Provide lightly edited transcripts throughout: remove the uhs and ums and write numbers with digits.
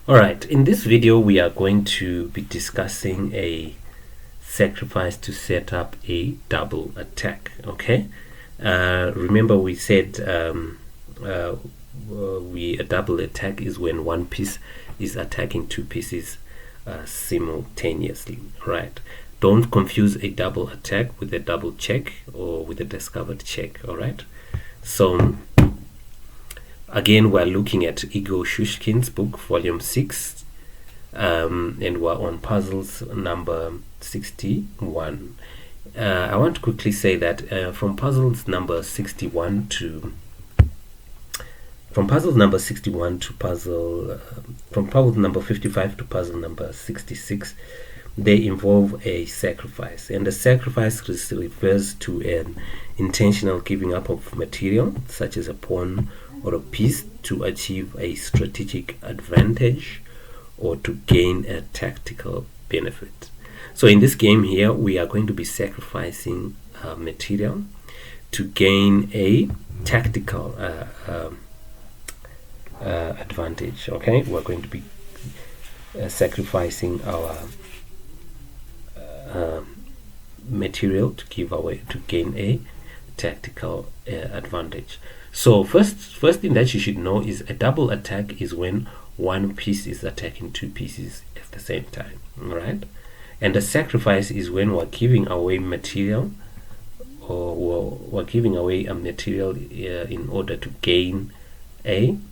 Alright, in this video we are going to be discussing a sacrifice to set up a double attack. Okay, remember we said a double attack is when one piece is attacking two pieces simultaneously. Right, don't confuse a double attack with a double check or with a discovered check. Alright, so again, we're looking at Igor Shushkin's book, volume 6, and we're on puzzles number 61. I want to quickly say that from puzzles number 61 to from puzzle number 55 to puzzle number 66, they involve a sacrifice, and the sacrifice refers to an intentional giving up of material such as a pawn or a piece to achieve a strategic advantage or to gain a tactical benefit. So in this game here, we are going to be sacrificing material to gain a tactical advantage. Okay, we're going to be sacrificing our material to give away to gain a tactical advantage. So first thing that you should know is a double attack is when one piece is attacking two pieces at the same time. All right, and a sacrifice is when we're giving away material, or we're giving away a material in order to gain an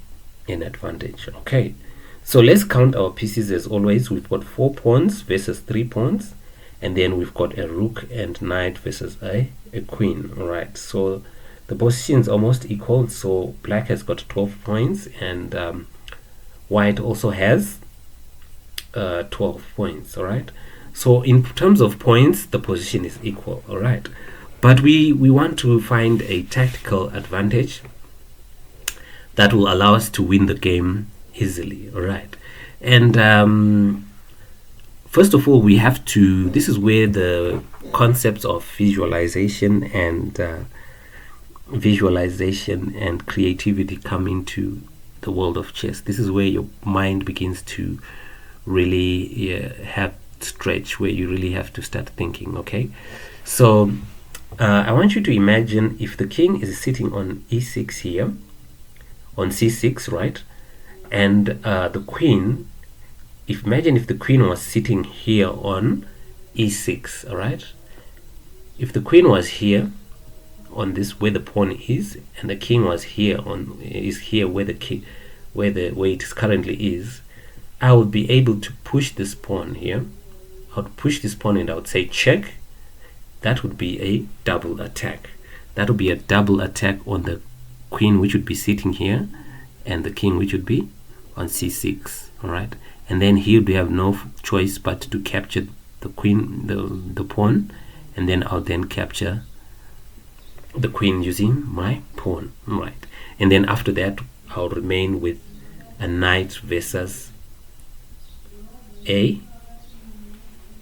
advantage. Okay, so let's count our pieces. As always, we've got 4 pawns versus 3 pawns, and then we've got a rook and knight versus a queen. All right, so the position is almost equal. So black has got 12 points, and white also has 12 points. All right, so in terms of points, the position is equal. All right, but we want to find a tactical advantage that will allow us to win the game easily. All right, and first of all, we have to, this is where the concepts of visualization and creativity come into the world of chess. This is where your mind begins to really have stretch, where you really have to start thinking. Okay, so I want you to imagine if the king is sitting on e6 here, on c6, right, and the queen, imagine if the queen was sitting here on e6. All right, if the queen was here on this where the pawn is, and the king was here where it currently is, I would be able to push this pawn here. I would push this pawn and I would say check. That would be a double attack. That would be a double attack on the queen, which would be sitting here, and the king, which would be on c6. All right, and then here we have no choice but to capture the queen, the pawn, and then I'll then capture the queen using my pawn. Right, and then after that I'll remain with a knight versus a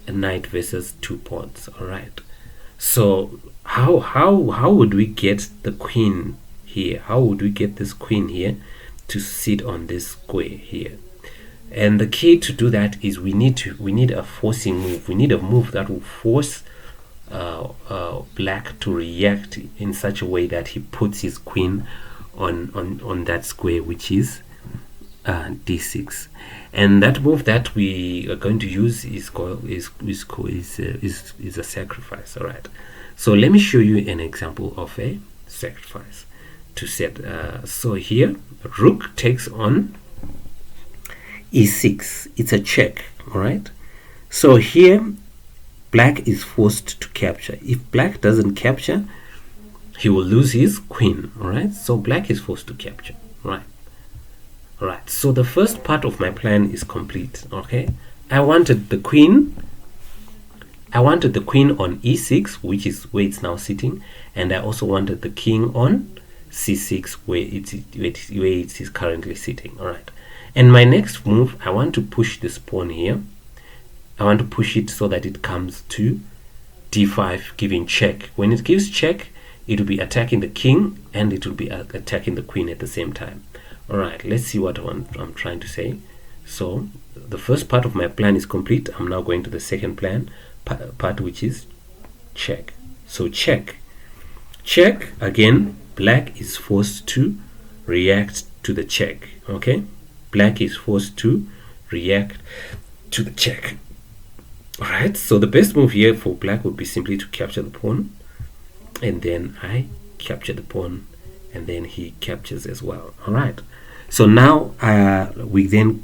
knight versus 2 pawns. All right, so how would we get the queen here? How would we get this queen here to sit on this square here? And the key to do that is we need a forcing move. We need a move that will force black to react in such a way that he puts his queen on that square, which is d6. And that move that we are going to use is a sacrifice. All right, so let me show you an example of a sacrifice to set. So here rook takes on e6. It's a check. All right, so here black is forced to capture. If black doesn't capture, he will lose his queen. All right, so black is forced to capture. Right. All right, so the first part of my plan is complete. Okay, I wanted the queen on e6, which is where it's now sitting, and I also wanted the king on c6, where it is currently sitting. All right, and my next move, I want to push this pawn here. I want to push it so that it comes to d5, giving check. When it gives check, it will be attacking the king and it will be attacking the queen at the same time. All right, let's see what I'm trying to say. So the first part of my plan is complete. I'm now going to the second plan part, which is check. So check again. Black is forced to react to the check. Okay, black is forced to react to the check. All right, so the best move here for black would be simply to capture the pawn, and then I capture the pawn, and then he captures as well. All right, so now we then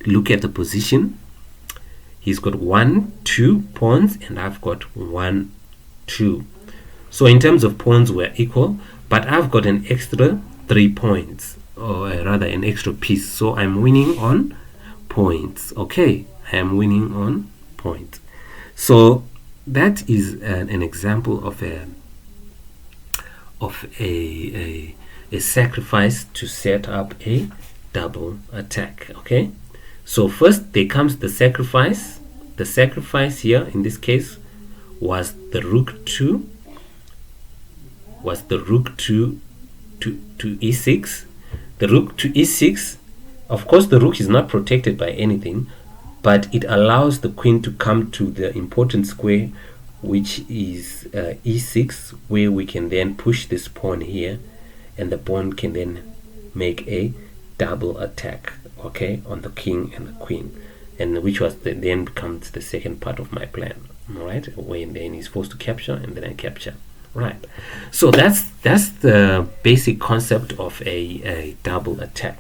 look at the position. He's got 1, 2 pawns, and I've got 1, 2. So in terms of pawns, we're equal, but I've got an extra 3 points, or rather an extra piece. So I'm winning on points. Okay, I am winning on points. So that is an example of a sacrifice to set up a double attack. Okay, so first there comes the sacrifice. The sacrifice here in this case was the rook to e6. The rook to e6. Of course, the rook is not protected by anything, but it allows the queen to come to the important square, which is e6, where we can then push this pawn here, and the pawn can then make a double attack, okay, on the king and the queen, and which was then becomes the second part of my plan. All right, when then he's forced to capture, and then I capture. Right, so that's the basic concept of a double attack.